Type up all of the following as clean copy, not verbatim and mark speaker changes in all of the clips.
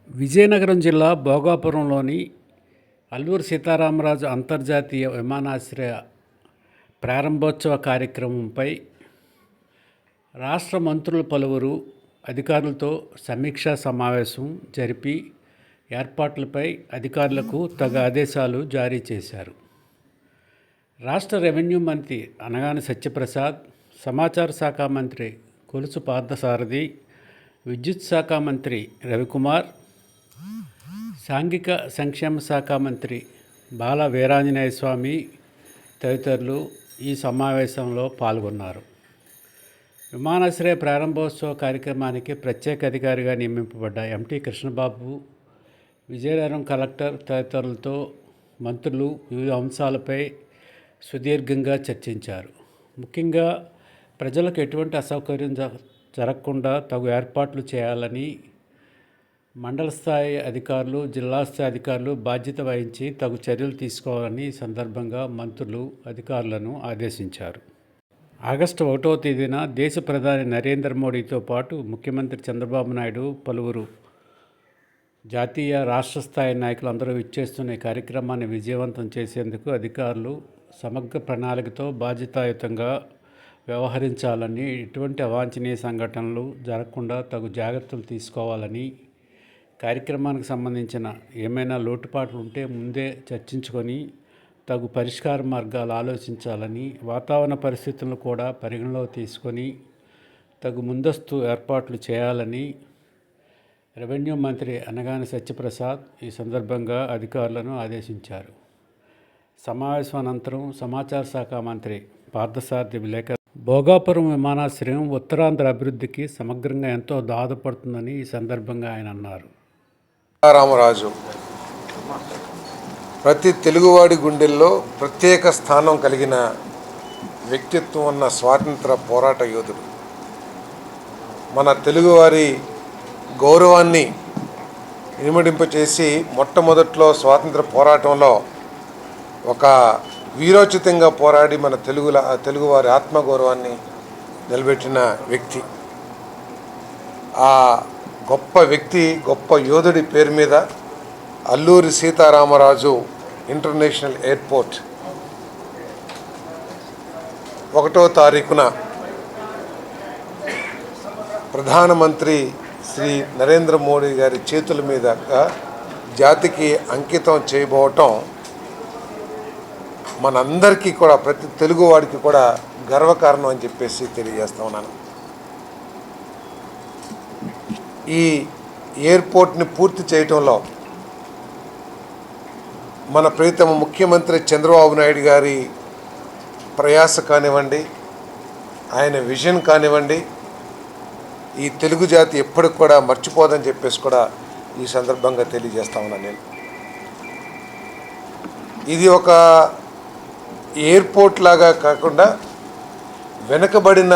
Speaker 1: విజయనగరం జిల్లా భోగాపురంలోని అల్లూరి సీతారామరాజు అంతర్జాతీయ విమానాశ్రయ ప్రారంభోత్సవ కార్యక్రమంపై రాష్ట్ర మంత్రులు పలువురు అధికారులతో సమీక్షా సమావేశం జరిపి ఏర్పాట్లపై అధికారులకు తగు ఆదేశాలు జారీ చేశారు. రాష్ట్ర రెవెన్యూ మంత్రి అనగాని సత్యప్రసాద్, సమాచార శాఖ మంత్రి కొలుసు పార్థసారథి, విద్యుత్ శాఖ మంత్రి రవికుమార్, సాంఘిక సంక్షేమ శాఖ మంత్రి బాల వీరాంజనేయ స్వామి తదితరులు ఈ సమావేశంలో పాల్గొన్నారు. విమానాశ్రయ ప్రారంభోత్సవ కార్యక్రమానికి ప్రత్యేక అధికారిగా నియమింపబడ్డ ఎంటీ కృష్ణబాబు, విజయనగరం కలెక్టర్ తదితరులతో మంత్రులు వివిధ అంశాలపై సుదీర్ఘంగా చర్చించారు. ముఖ్యంగా ప్రజలకు ఎటువంటి అసౌకర్యం జరగకుండా తగు ఏర్పాట్లు చేయాలని మండల స్థాయి అధికారులు, జిల్లా స్థాయి అధికారులు బాధ్యత వహించి తగు చర్యలు తీసుకోవాలని ఈ సందర్భంగా మంత్రులు అధికారులను ఆదేశించారు. ఆగస్టు 1వ తేదీన దేశ ప్రధాని నరేంద్ర మోడీతో పాటు ముఖ్యమంత్రి చంద్రబాబు నాయుడు, పలువురు జాతీయ, రాష్ట్ర స్థాయి నాయకులు అందరూ ఇచ్చేస్తున్న ఈ కార్యక్రమాన్ని విజయవంతం చేసేందుకు అధికారులు సమగ్ర ప్రణాళికతో బాధ్యతాయుతంగా వ్యవహరించాలని, ఎటువంటి అవాంఛనీయ సంఘటనలు జరగకుండా తగు జాగ్రత్తలు తీసుకోవాలని, కార్యక్రమానికి సంబంధించిన ఏమైనా లోటుపాట్లు ఉంటే ముందే చర్చించుకొని తగు పరిష్కార మార్గాలు ఆలోచించాలని, వాతావరణ పరిస్థితులను కూడా పరిగణలో తీసుకొని తగు ముందస్తు ఏర్పాట్లు చేయాలని రెవెన్యూ మంత్రి అనగాని సత్యప్రసాద్ ఈ సందర్భంగా అధికారులను ఆదేశించారు. సమావేశం అనంతరం సమాచార శాఖ మంత్రి పార్థసారథి విలేకరులు భోగాపురం విమానాశ్రయం ఉత్తరాంధ్ర అభివృద్ధికి సమగ్రంగా ఎంతో దోహదపడుతుందని ఈ సందర్భంగా ఆయన అన్నారు.
Speaker 2: రామరాజు ప్రతి తెలుగువాడి గుండెల్లో ప్రత్యేక స్థానం కలిగిన వ్యక్తిత్వం ఉన్న స్వాతంత్ర పోరాట యోధుడు. మన తెలుగువారి గౌరవాన్ని ఇనుమడింపచేసి మొట్టమొదట్లో స్వాతంత్ర పోరాటంలో ఒక వీరోచితంగా పోరాడి మన తెలుగువారి ఆత్మగౌరవాన్ని నిలబెట్టిన వ్యక్తి. ఆ గొప్ప వ్యక్తి, గొప్ప యోధుడి పేరు మీద అల్లూరి సీతారామరాజు ఇంటర్నేషనల్ ఎయిర్పోర్ట్ 1వ తారీఖున ప్రధానమంత్రి శ్రీ నరేంద్ర మోడీ గారి చేతుల మీదుగా జాతికి అంకితం చేయబోవటం మనందరికీ కూడా, ప్రతి తెలుగువాడికి కూడా గర్వకారణం అని చెప్పేసి తెలియజేస్తా ఉన్నాను. ఈ ఎయిర్పోర్ట్ని పూర్తి చేయటంలో మన ప్రియతమ ముఖ్యమంత్రి చంద్రబాబు నాయుడు గారి ప్రయాస కానివ్వండి, ఆయన విజన్ కానివ్వండి, ఈ తెలుగు జాతి ఎప్పటికి కూడా మర్చిపోదని చెప్పేసి కూడా ఈ సందర్భంగా తెలియజేస్తా ఉన్నాను. నేను ఇది ఒక ఎయిర్పోర్ట్ లాగా కాకుండా వెనుకబడిన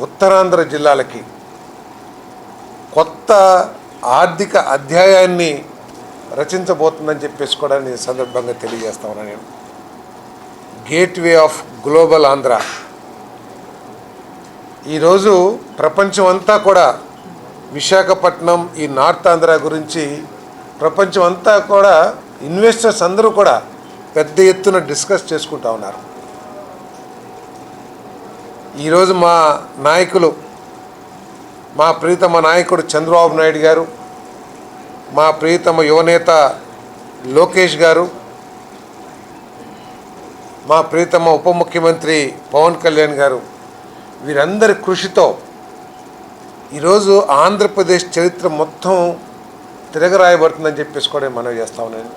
Speaker 2: ఉత్తరాంధ్ర జిల్లాలకి కొత్త ఆర్థిక అధ్యాయాన్ని రచించబోతుందని చెప్పేసి కూడా నేను సందర్భంగా తెలియజేస్తా ఉన్నాను. నేను గేట్వే ఆఫ్ గ్లోబల్ ఆంధ్ర. ఈరోజు ప్రపంచం అంతా కూడా విశాఖపట్నం, ఈ నార్త్ ఆంధ్ర గురించి ప్రపంచం అంతా కూడా ఇన్వెస్టర్స్ అందరూ కూడా పెద్ద ఎత్తున డిస్కస్ చేసుకుంటా ఉన్నారు. ఈరోజు మా నాయకులు, మా ప్రియతమ నాయకుడు చంద్రబాబు నాయుడు గారు, మా ప్రియతమ యువనేత లోకేష్ గారు, మా ప్రియతమ ఉప ముఖ్యమంత్రి పవన్ కళ్యాణ్ గారు, వీరందరి కృషితో ఈరోజు ఆంధ్రప్రదేశ్ చరిత్ర మొత్తం తిరగరాయబడుతుందని చెప్పేసి కూడా మనం చేస్తా ఉన్నాను.